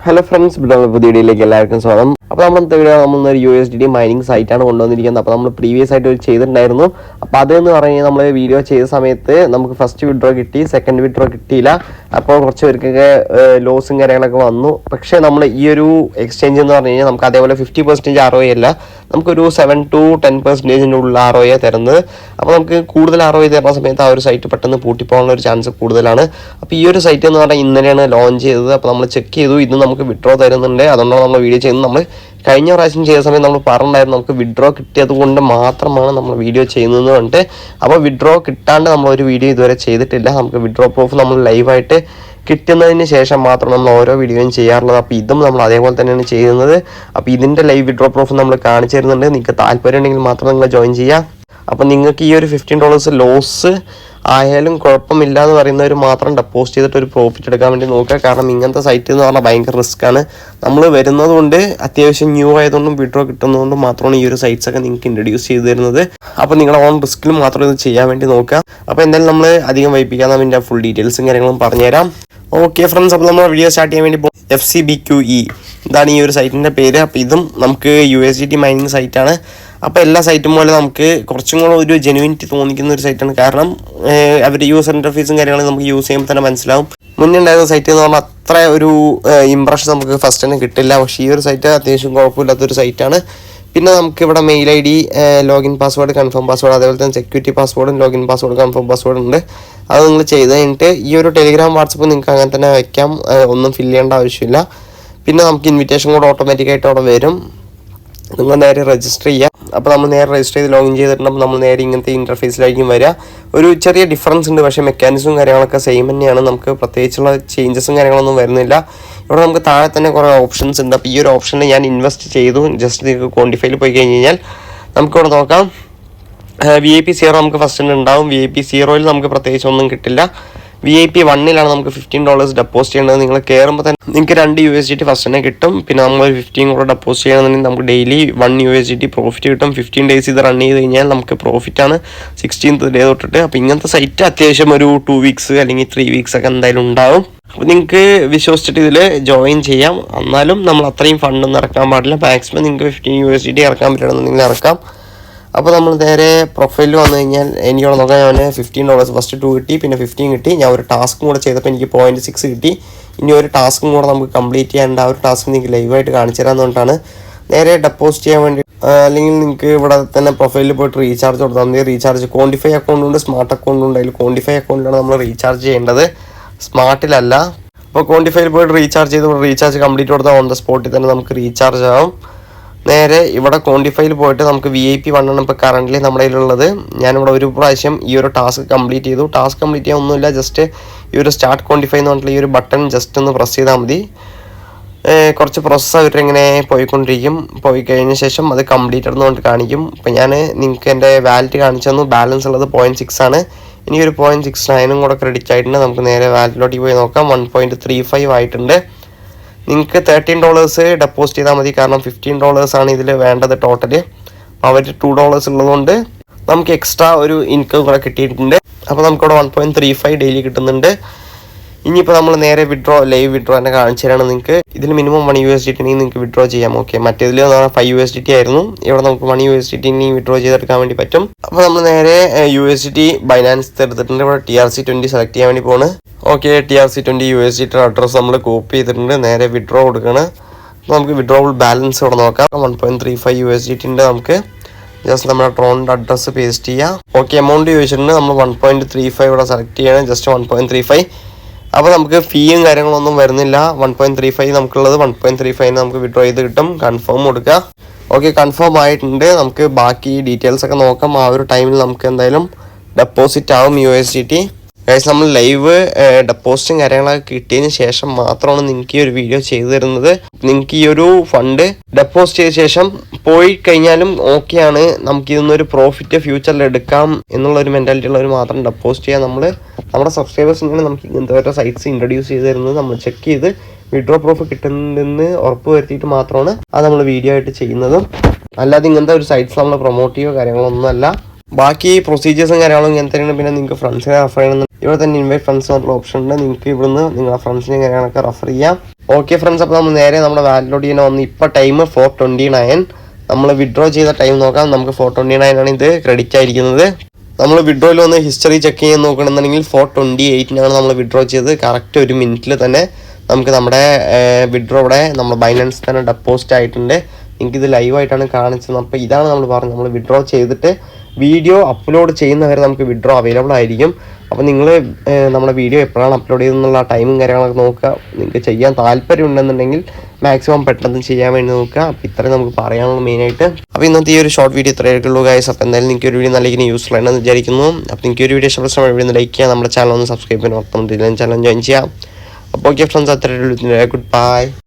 Hello friends, ഇവിടെ പുതിയ വീഡിയോയിലേക്ക് എല്ലാവർക്കും സ്വാഗതം. അപ്പോൾ നമ്മളത്തെ വീഡിയോ നമ്മളൊരു USDT മൈനിങ് സൈറ്റാണ് കൊണ്ടുവന്നിരിക്കുന്നത്. അപ്പോൾ നമ്മൾ പ്രീവിയസ് ആയിട്ട് ഒരു ചെയ്തിട്ടുണ്ടായിരുന്നു. അപ്പോൾ അതെന്ന് പറഞ്ഞാൽ നമ്മൾ വീഡിയോ ചെയ്ത സമയത്ത് നമുക്ക് ഫസ്റ്റ് വിഡ്രോ കിട്ടി, സെക്കൻഡ് വിഡ്രോ കിട്ടിയില്ല. അപ്പോൾ കുറച്ച് പേർക്കൊക്കെ ലോസും കാര്യങ്ങളൊക്കെ വന്നു. പക്ഷേ നമ്മൾ ഈ ഒരു എക്സ്ചേഞ്ച് എന്ന് പറഞ്ഞു കഴിഞ്ഞാൽ നമുക്ക് അതേപോലെ 50% ROI അല്ല, നമുക്കൊരു 7 to 10% ഉള്ള ROI തരുന്നത്. അപ്പോൾ നമുക്ക് കൂടുതൽ ROI തരുന്ന സമയത്ത് ആ ഒരു സൈറ്റ് പെട്ടെന്ന് പൂട്ടിപ്പോകാനുള്ള ഒരു ചാൻസ് കൂടുതലാണ്. അപ്പോൾ ഈ ഒരു സൈറ്റ് എന്ന് പറഞ്ഞാൽ ഇന്നലെയാണ് ലോഞ്ച് ചെയ്തത്. അപ്പോൾ നമ്മൾ ചെക്ക് ചെയ്തു, ഇത് നമുക്ക് വിഡ്രോ തരുന്നുണ്ട്. അതുകൊണ്ടാണ് നമ്മൾ വീഡിയോ ചെയ്യുന്നത്. നമ്മൾ കഴിഞ്ഞ പ്രാവശ്യം ചെയ്ത സമയത്ത് നമ്മൾ പറഞ്ഞിട്ടുണ്ടായിരുന്നു നമുക്ക് വിഡ്രോ കിട്ടിയത് കൊണ്ട് മാത്രമാണ് നമ്മൾ വീഡിയോ ചെയ്യുന്നത് പറഞ്ഞിട്ട്. അപ്പോൾ വിഡ്രോ കിട്ടാണ്ട് നമ്മളൊരു വീഡിയോ ഇതുവരെ ചെയ്തിട്ടില്ല. നമുക്ക് വിഡ്രോ പ്രൂഫ് നമ്മൾ ലൈവായിട്ട് കിട്ടുന്നതിന് ശേഷം മാത്രം നമ്മൾ ഓരോ വീഡിയോയും ചെയ്യാറുള്ളത്. അപ്പോൾ ഇതും നമ്മൾ അതേപോലെ തന്നെയാണ് ചെയ്യുന്നത്. അപ്പോൾ ഇതിൻ്റെ ലൈവ് വിഡ്രോ പ്രൂഫ് നമ്മൾ കാണിച്ചു തരുന്നുണ്ട്. നിങ്ങൾക്ക് താല്പര്യം ഉണ്ടെങ്കിൽ മാത്രം നിങ്ങൾ ജോയിൻ ചെയ്യുക. അപ്പോൾ നിങ്ങൾക്ക് ഈ ഒരു $15 ലോസ് ആയാലും കുഴപ്പമില്ല എന്ന് പറയുന്നവർ മാത്രം ഡെപ്പോസിറ്റ് ചെയ്തിട്ട് ഒരു പ്രോഫിറ്റ് എടുക്കാൻ വേണ്ടി നോക്കുക. കാരണം ഇങ്ങനത്തെ സൈറ്റ് എന്ന് പറഞ്ഞാൽ ഭയങ്കര റിസ്ക്കാണ്. നമ്മൾ വരുന്നത് കൊണ്ട് അത്യാവശ്യം ന്യൂ ആയതുകൊണ്ടും വിഡ്രോ കിട്ടുന്നതുകൊണ്ടും മാത്രമാണ് ഈ ഒരു സൈറ്റ്സ് ഒക്കെ നിങ്ങൾക്ക് ഇൻട്രൊഡ്യൂസ് ചെയ്ത് തരുന്നത്. അപ്പോൾ നിങ്ങൾ ഓൺ റിസ്ക്കിൽ മാത്രം ഇത് ചെയ്യാൻ വേണ്ടി നോക്കുക. അപ്പോൾ എന്തായാലും നമ്മൾ അധികം വൈപ്പിക്കാതെ അതിൻ്റെ ഫുൾ ഡീറ്റെയിൽസും കാര്യങ്ങളും പറഞ്ഞുതരാം. ഓക്കെ ഫ്രണ്ട്സ്, അപ്പോൾ നമ്മൾ വീഡിയോ സ്റ്റാർട്ട് ചെയ്യാൻ വേണ്ടി പോകും. FCBQE ഇതാണ് ഈ ഒരു സൈറ്റിൻ്റെ പേര്. അപ്പോൾ ഇതും നമുക്ക് USDT മൈനിങ് സൈറ്റാണ്. അപ്പോൾ എല്ലാ സൈറ്റും പോലെ നമുക്ക് കുറച്ചും കൂടെ ഒരു ജെനുവിനിറ്റി തോന്നിക്കുന്ന ഒരു സൈറ്റാണ്. കാരണം അവരുടെ യൂസർ ഇൻ്റർഫേസും കാര്യങ്ങളും നമുക്ക് യൂസ് ചെയ്യുമ്പോൾ തന്നെ മനസ്സിലാവും. മുന്നേ ഉണ്ടായിരുന്ന സൈറ്റ് എന്ന് പറഞ്ഞാൽ അത്ര ഒരു ഇംപ്രഷൻ നമുക്ക് ഫസ്റ്റ് തന്നെ കിട്ടില്ല. പക്ഷേ ഈ ഒരു സൈറ്റ് അത്യാവശ്യം കുഴപ്പമില്ലാത്തൊരു സൈറ്റാണ്. പിന്നെ നമുക്ക് ഇവിടെ mail ID, login password, confirm password, അതേപോലെ തന്നെ സെക്യൂരിറ്റി പാസ്വേഡും ലോഗിൻ പാസ്വേഡ്, കൺഫേം പാസ്വേഡ് ഉണ്ട്. അത് നിങ്ങൾ ചെയ്ത് കഴിഞ്ഞിട്ട് ഈ ഒരു ടെലിഗ്രാം വാട്സപ്പ് നിങ്ങൾക്ക് അങ്ങനെ തന്നെ വയ്ക്കാം, ഒന്നും ഫില്ല് ചെയ്യേണ്ട ആവശ്യമില്ല. പിന്നെ നമുക്ക് ഇൻവിറ്റേഷൻ കൂടെ ഓട്ടോമാറ്റിക്കായിട്ട് അവിടെ വരും. നിങ്ങൾ നേരെ രജിസ്റ്റർ ചെയ്യുക. അപ്പോൾ നമ്മൾ നേരെ രജിസ്റ്റർ ചെയ്ത് ലോഗിൻ ചെയ്തിട്ടുണ്ടെങ്കിൽ നമ്മൾ നേരെ ഇങ്ങനത്തെ ഇൻ്റർഫേസിലായിരിക്കും വരിക. ഒരു ചെറിയ ഡിഫറൻസ് ഉണ്ട്, പക്ഷേ മെക്കാനിസവും കാര്യങ്ങളൊക്കെ സെയിം തന്നെയാണ്. നമുക്ക് പ്രത്യേകിച്ചുള്ള ചേഞ്ചസും കാര്യങ്ങളൊന്നും വരുന്നില്ല. ഇവിടെ നമുക്ക് താഴെ തന്നെ കുറേ ഓപ്ഷൻസ് ഉണ്ട്. അപ്പോൾ ഈ ഒരു ഓപ്ഷനിൽ ഞാൻ ഇൻവെസ്റ്റ് ചെയ്തു. ജസ്റ്റ് നിങ്ങൾക്ക് ക്വാണ്ടിഫൈയിൽ പോയി കഴിഞ്ഞ് കഴിഞ്ഞാൽ നമുക്കിവിടെ നോക്കാം. VIP 0 നമുക്ക് ഫസ്റ്റ് തന്നെ ഉണ്ടാവും. VIP 0 നമുക്ക് പ്രത്യേകിച്ച് ഒന്നും കിട്ടില്ല. VIP 1 നമുക്ക് $15 ഡെപ്പോസിറ്റ് ചെയ്യേണ്ടത്. നിങ്ങൾ കയറുമ്പോൾ തന്നെ നിങ്ങൾക്ക് 2 USDT ഫസ്റ്റ് തന്നെ കിട്ടും. പിന്നെ നമ്മൾ 15 കൂടെ ഡെപ്പോസിറ്റ് ചെയ്യണമെന്നുണ്ടെങ്കിൽ നമുക്ക് ഡെയിലി 1 USDT പ്രോഫിറ്റ് കിട്ടും. 15 ഡേയ്സ് ഇത് റൺ ചെയ്ത് കഴിഞ്ഞാൽ നമുക്ക് പ്രോഫിറ്റാണ് 16th ഡേ തൊട്ടിട്ട്. അപ്പോൾ ഇങ്ങനത്തെ സൈറ്റ് അത്യാവശ്യം ഒരു 2 വീക്സ് അല്ലെങ്കിൽ 3 വീക്സ് ഒക്കെ എന്തായാലും ഉണ്ടാവും. അപ്പോൾ നിങ്ങൾക്ക് വിശ്വസിച്ചിട്ട് ഇതിൽ ജോയിൻ ചെയ്യാം. എന്നാലും നമ്മൾ അത്രയും ഫണ്ടൊന്നും ഇറക്കാൻ പാടില്ല. മാക്സിമം നിങ്ങൾക്ക് 15 USDT ഇറക്കാൻ പറ്റണമെന്നുണ്ടെങ്കിൽ ഇറക്കാം. അപ്പോൾ നമ്മൾ നേരെ പ്രൊഫൈലിൽ വന്നു കഴിഞ്ഞാൽ എനിക്കവിടെ നോക്കാം. ഞാൻ $15 ഫസ്റ്റ് 2 കിട്ടി, പിന്നെ 15 കിട്ടി. ഞാൻ ഒരു ടാസ്കും കൂടെ ചെയ്തപ്പോൾ എനിക്ക് 0.6 കിട്ടി. ഇനി ഒരു ടാസ്കും കൂടെ നമുക്ക് കംപ്ലീറ്റ് ചെയ്യാണ്ട് ആ ഒരു ടാസ്ക് നിങ്ങൾക്ക് ലൈവായിട്ട് കാണിച്ചു തരാമെന്നുകൊണ്ടാണ് നേരെ ഡെപ്പോസിറ്റ് ചെയ്യാൻ വേണ്ടി. അല്ലെങ്കിൽ നിങ്ങൾക്ക് ഇവിടെ തന്നെ പ്രൊഫൈലിൽ പോയിട്ട് റീചാർജ് കൊടുത്താൽ മതി. റീചാർജ് ക്വാണ്ടിഫൈ അക്കൗണ്ടുണ്ട്, സ്മാർട്ട് അക്കൗണ്ടുണ്ട്. അതിൽ ക്വാണ്ടിഫൈ അക്കൗണ്ടിലാണ് നമ്മൾ റീചാർജ് ചെയ്യേണ്ടത്, സ്മാർട്ടിലല്ല. അപ്പോൾ ക്വാണ്ടിഫൈയിൽ പോയിട്ട് റീചാർജ് ചെയ്ത് റീചാർജ് കംപ്ലീറ്റ് കൊടുത്താൽ ഓൺ ദ സ്പോട്ടിൽ തന്നെ നമുക്ക് റീചാർജ് ആവും. നേരെ ഇവിടെ ക്വാണ്ടിഫൈയിൽ പോയിട്ട് നമുക്ക് VIP 1 ഇപ്പോൾ കറൻ്റ് നമ്മുടെ കയ്യിലുള്ളത്. ഞാനിവിടെ ഒരു പ്രാവശ്യം ഈ ഒരു ടാസ്ക് കംപ്ലീറ്റ് ചെയ്തു. ടാസ്ക് കംപ്ലീറ്റ് ചെയ്യാൻ ഒന്നുമില്ല, ജസ്റ്റ് ഈ ഒരു സ്റ്റാർട്ട് ക്വാണ്ടിഫൈ എന്ന് പറഞ്ഞിട്ടുള്ള ഈ ഒരു ബട്ടൺ ജസ്റ്റ് ഒന്ന് പ്രസ് ചെയ്താൽ മതി. കുറച്ച് പ്രോസസ്സ് അവരിങ്ങനെ പോയിക്കൊണ്ടിരിക്കും. പോയി കഴിഞ്ഞ ശേഷം അത് കംപ്ലീറ്റ് എന്ന് കാണിക്കും. ഇപ്പോൾ ഞാൻ നിങ്ങൾക്ക് എൻ്റെ വാലറ്റ് കാണിച്ചു തന്നു. ബാലൻസ് ഉള്ളത് 0.6 ആണ്. ഇനി ഒരു 0.69 കൂടെ ക്രെഡിറ്റ് ആയിട്ടുണ്ട്. നമുക്ക് നേരെ വാലറ്റിലോട്ട് പോയി നോക്കാം. 1.35 ആയിട്ടുണ്ട്. നിങ്ങൾക്ക് $13 ഡെപ്പോസിറ്റ് ചെയ്താൽ മതി. കാരണം $15 ആണ് ഇതിൽ വേണ്ടത് ടോട്ടല്. അവർ $2 ഉള്ളതുകൊണ്ട് നമുക്ക് എക്സ്ട്രാ ഒരു ഇൻകം കൂടെ കിട്ടിയിട്ടുണ്ട്. അപ്പോൾ നമുക്കിവിടെ 1.35 ഡെയിലി കിട്ടുന്നുണ്ട്. ഇനിയിപ്പോൾ നമ്മൾ നേരെ ലൈവ് വിഡ്രോ തന്നെ കാണിച്ചു തരാണ് നിങ്ങൾക്ക്. ഇതിൽ മിനിമം 1 USDT നിങ്ങൾക്ക് വിഡ്രോ ചെയ്യാം. ഓക്കെ, മറ്റേതിൽ 5 USDT ആയിരുന്നു. ഇവിടെ നമുക്ക് 1 USDT വിഡ്രോ ചെയ്തെടുക്കാൻ വേണ്ടി പറ്റും. അപ്പോൾ നമ്മൾ നേരെ USDT ബൈനാൻസ് എടുത്തിട്ടുണ്ട്. ഇവിടെ TRC20 സെലക്ട് ചെയ്യാൻ വേണ്ടി പോണ്. ഓക്കെ, TRC20 USDT അഡ്രസ്സ് നമ്മൾ കോപ്പി ചെയ്തിട്ടുണ്ട്. നേരെ വിഡ്രോ കൊടുക്കണം. നമുക്ക് വിഡ്രോവൽ ബാലൻസ് ഇവിടെ നോക്കാം. 1.35 USDT ഉണ്ട്. നമുക്ക് ജസ്റ്റ് നമ്മുടെ ട്രോണിൻ്റെ അഡ്രസ്സ് പേസ്റ്റ് ചെയ്യാം. ഓക്കെ, എമൗണ്ട് ചോദിച്ചിട്ടുണ്ട്. നമ്മൾ 1.35 ഇവിടെ സെലക്ട് ചെയ്യണം. ജസ്റ്റ് 1.35. അപ്പോൾ നമുക്ക് ഫീയും കാര്യങ്ങളൊന്നും വരുന്നില്ല. 1.35 നമുക്കുള്ളത് 1.35 നമുക്ക് വിഡ്രോ ചെയ്ത് കിട്ടും. കൺഫേം കൊടുക്കുക. ഓക്കെ, കൺഫേം ആയിട്ടുണ്ട്. നമുക്ക് ബാക്കി ഡീറ്റെയിൽസ് ഒക്കെ നോക്കാം. ആ ഒരു ടൈമിൽ നമുക്ക് എന്തായാലും ഡെപ്പോസിറ്റ് ആവും USDT. ഗൈസ്, നമ്മൾ ലൈവ് ഡെപ്പോസിറ്റും കാര്യങ്ങളൊക്കെ കിട്ടിയതിന് ശേഷം മാത്രമാണ് നിങ്ങൾക്ക് ഈ ഒരു വീഡിയോ ചെയ്തു തരുന്നത്. നിങ്ങൾക്ക് ഈ ഒരു ഫണ്ട് ഡെപ്പോസിറ്റ് ചെയ്ത ശേഷം പോയി കഴിഞ്ഞാലും ഓക്കെയാണ്. നമുക്ക് ഇതൊന്നൊരു പ്രോഫിറ്റ് ഫ്യൂച്ചറിൽ എടുക്കാം എന്നുള്ളൊരു മെൻറ്റാലിറ്റി ഉള്ളവർ മാത്രം ഡെപ്പോസിറ്റ് ചെയ്യാൻ. നമ്മുടെ സബ്സ്ക്രൈബേഴ്സിനാണ് നമുക്ക് ഇങ്ങനത്തെ ഓരോ സൈറ്റ്സ് ഇൻട്രൊഡ്യൂസ് ചെയ്ത് തരുന്നത്. നമ്മൾ ചെക്ക് ചെയ്ത് വിഡ്രോ പ്രൂഫ് കിട്ടുന്നതെന്ന് ഉറപ്പ് വരുത്തിയിട്ട് മാത്രമാണ് അത് നമ്മൾ വീഡിയോ ആയിട്ട് ചെയ്യുന്നതും. അല്ലാതെ ഇങ്ങനത്തെ ഒരു സൈറ്റ്സ് നമ്മൾ പ്രൊമോട്ട് ചെയ്യുകയോ കാര്യങ്ങളൊന്നും അല്ല. ബാക്കി പ്രൊസീജിയേഴ്സും കാര്യങ്ങളും ഇങ്ങനത്തെ തന്നെയാണ്. പിന്നെ നിങ്ങൾക്ക് ഫ്രണ്ട്സിനെ റെഫർ ചെയ്യണമെന്ന് ഇവിടെ തന്നെ ഇൻവൈറ്റ് ഫ്രണ്ട്സ് എന്നുള്ള ഓപ്ഷൻ ഉണ്ട്. നിങ്ങൾക്ക് ഇവിടുന്ന് നിങ്ങളുടെ ഫ്രണ്ട്സിനെ കാര്യങ്ങളൊക്കെ റെഫർ ചെയ്യാം. ഓക്കെ ഫ്രണ്ട്സ്, അപ്പോൾ നമ്മൾ നേരെ നമ്മുടെ വാലറ്റിലോട്ട് ഇങ്ങനെ വന്ന് ഇപ്പോൾ ടൈം 4:29. നമ്മൾ വിഡ്രോ ചെയ്ത ടൈം നോക്കാം. നമുക്ക് 4:29 ആണ് ഇത് ക്രെഡിറ്റ് ആയിരിക്കുന്നത്. നമ്മൾ വിഡ്രോയിൽ വന്ന് ഹിസ്റ്ററി ചെക്ക് ചെയ്യാൻ നോക്കണമെന്നുണ്ടെങ്കിൽ 4:28 നമ്മൾ വിഡ്രോ ചെയ്തത്. കറക്റ്റ് 1 മിനിറ്റിൽ തന്നെ നമുക്ക് നമ്മുടെ വിഡ്രോ ഇവിടെ നമ്മൾ ബൈനാൻസിൽ തന്നെ ഡെപ്പോസിറ്റ് ആയിട്ടുണ്ട്. എനിക്കിത് ലൈവായിട്ടാണ് കാണിച്ചത്. അപ്പോൾ ഇതാണ് നമ്മൾ പറഞ്ഞത്, നമ്മൾ വിഡ്രോ ചെയ്തിട്ട് വീഡിയോ അപ്ലോഡ് ചെയ്യുന്നവരെ നമുക്ക് വിഡ്രോ അവൈലബിൾ ആയിരിക്കും. അപ്പോൾ നിങ്ങൾ നമ്മുടെ വീഡിയോ എപ്പോഴാണ് അപ്ലോഡ് ചെയ്തെന്നുള്ള ടൈമും കാര്യങ്ങളൊക്കെ നോക്കുക. നിങ്ങൾക്ക് ചെയ്യാൻ താല്പര്യം ഉണ്ടെന്നുണ്ടെങ്കിൽ മാക്സിമം പെട്ടെന്ന് ചെയ്യാൻ വേണ്ടി നോക്കുക. അപ്പോൾ ഇത്രയും നമുക്ക് പറയാനുള്ളൂ മെയിനായിട്ട്. അപ്പോൾ ഇന്നത്തെ ഈ ഒരു ഷോർട്ട് വീഡിയോ ഇത്രയൊക്കെ ഉള്ളൂ ഗൈസ്. അപ്പോൾ എന്തായാലും നിങ്ങൾക്ക് ഒരു വീഡിയോ നല്ല യൂസ്ഫുൾ ആണെന്ന് വിചാരിക്കുന്നു. അപ്പോൾ നിങ്ങൾക്ക് ഒരു വീഡിയോ ഇഷ്ടപ്പെട്ട വീഡിയോ ഒന്ന് ലൈക്ക് ചെയ്യുക, നമ്മുടെ ചാനൽ ഒന്ന് സബ്സ്ക്രൈബ് ചെയ്യാൻ ഓർത്തും ചാനൽ ജോയിൻ ചെയ്യാം. അപ്പോൾ ഓക്കെ ഫ്രണ്ട്സ്, അത്രയും ഗുഡ് ബൈ.